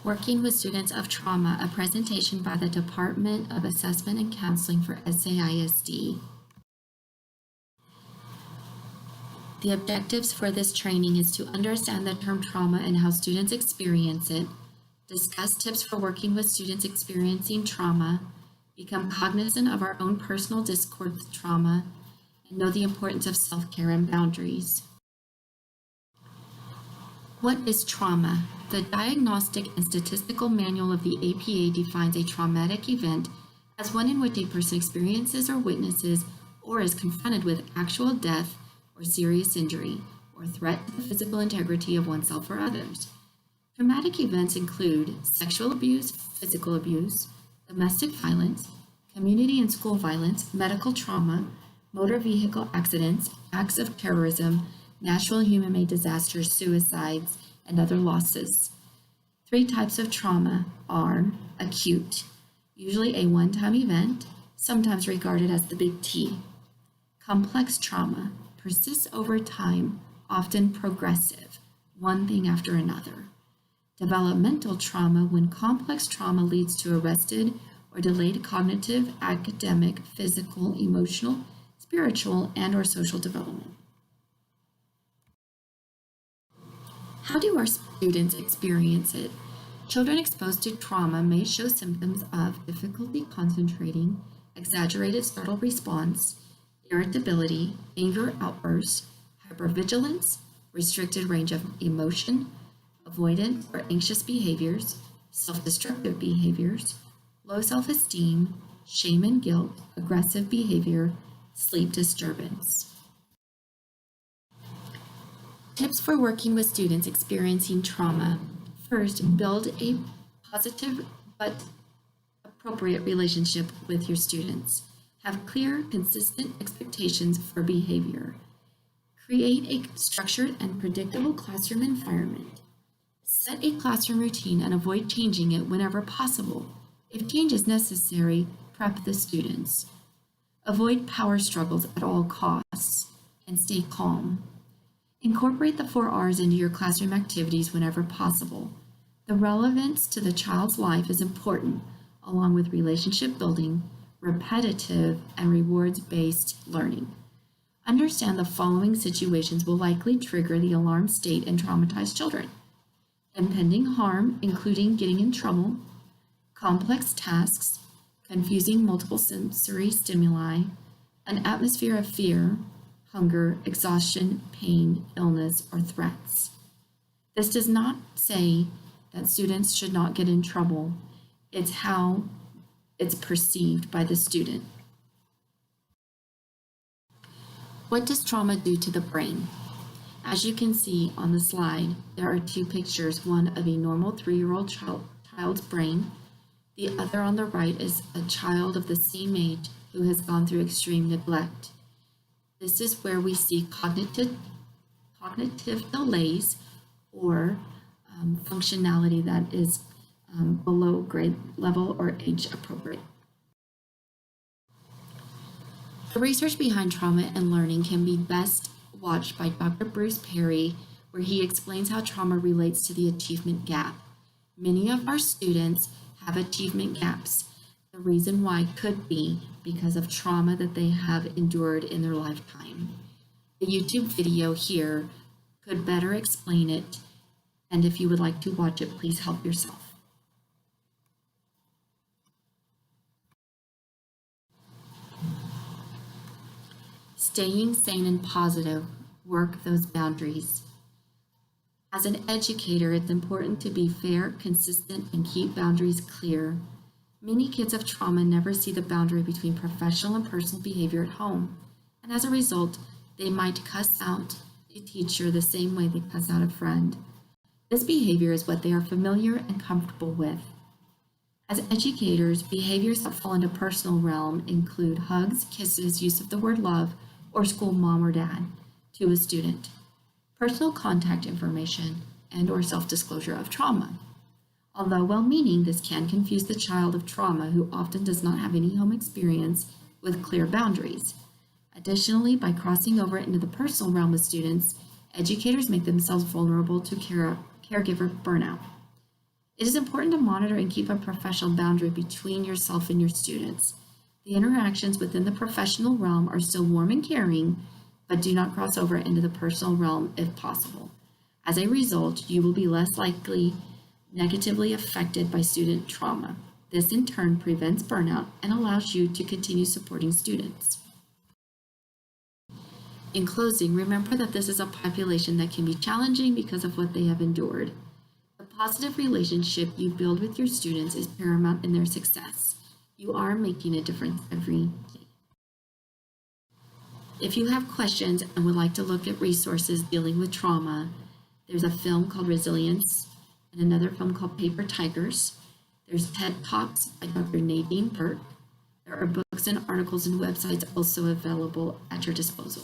Working with Students of Trauma, a presentation by the Department of Assessment and Counseling for SAISD. The objectives for this training is to understand the term trauma and how students experience it, discuss tips for working with students experiencing trauma, become cognizant of our own personal discord with trauma, and know the importance of self-care and boundaries. What is trauma? The Diagnostic and Statistical Manual of the APA defines a traumatic event as one in which a person experiences or witnesses or is confronted with actual death or serious injury or threat to the physical integrity of oneself or others. Traumatic events include sexual abuse, physical abuse, domestic violence, community and school violence, medical trauma, motor vehicle accidents, acts of terrorism, natural and human-made disasters, suicides, and other losses. 3 types of trauma are acute, usually a one-time event, sometimes regarded as the big T. Complex trauma persists over time, often progressive, one thing after another. Developmental trauma, when complex trauma leads to arrested or delayed cognitive, academic, physical, emotional, spiritual, and/or social development. How do our students experience it? Children exposed to trauma may show symptoms of difficulty concentrating, exaggerated startle response, irritability, anger outbursts, hypervigilance, restricted range of emotion, avoidant or anxious behaviors, self-destructive behaviors, low self-esteem, shame and guilt, aggressive behavior, sleep disturbance. Tips for working with students experiencing trauma. First, build a positive but appropriate relationship with your students. Have clear, consistent expectations for behavior. Create a structured and predictable classroom environment. Set a classroom routine and avoid changing it whenever possible. If change is necessary, prep the students. Avoid power struggles at all costs and stay calm. Incorporate the 4 R's into your classroom activities whenever possible. The relevance to the child's life is important, along with relationship building, repetitive, and rewards-based learning. Understand the following situations will likely trigger the alarm state in traumatized children: impending harm, including getting in trouble, complex tasks, confusing multiple sensory stimuli, an atmosphere of fear, hunger, exhaustion, pain, illness, or threats. This does not say that students should not get in trouble. It's how it's perceived by the student. What does trauma do to the brain? As you can see on the slide, there are 2 pictures, one of a normal 3-year-old child's brain. The other on the right is a child of the same age who has gone through extreme neglect. This is where we see cognitive delays or functionality that is below grade level or age appropriate. The research behind trauma and learning can be best watched by Dr. Bruce Perry, where he explains how trauma relates to the achievement gap. Many of our students have achievement gaps. The reason why could be because of trauma that they have endured in their lifetime. The YouTube video here could better explain it, and if you would like to watch it, please help yourself. Staying sane and positive, work those boundaries. As an educator, it's important to be fair, consistent, and keep boundaries clear. Many kids of trauma never see the boundary between professional and personal behavior at home, and as a result, they might cuss out a teacher the same way they cuss out a friend. This behavior is what they are familiar and comfortable with. As educators, behaviors that fall into personal realm include hugs, kisses, use of the word love, or school mom or dad to a student, personal contact information, and/or self-disclosure of trauma. Although well-meaning, this can confuse the child of trauma who often does not have any home experience with clear boundaries. Additionally, by crossing over into the personal realm with students, educators make themselves vulnerable to caregiver burnout. It is important to monitor and keep a professional boundary between yourself and your students. The interactions within the professional realm are still warm and caring, but do not cross over into the personal realm if possible. As a result, you will be less likely negatively affected by student trauma. This in turn prevents burnout and allows you to continue supporting students. In closing, remember that this is a population that can be challenging because of what they have endured. The positive relationship you build with your students is paramount in their success. You are making a difference every day. If you have questions and would like to look at resources dealing with trauma, there's a film called Resilience and another film called Paper Tigers. There's TED Talks by Dr. Nadine Burke. There are books and articles and websites also available at your disposal.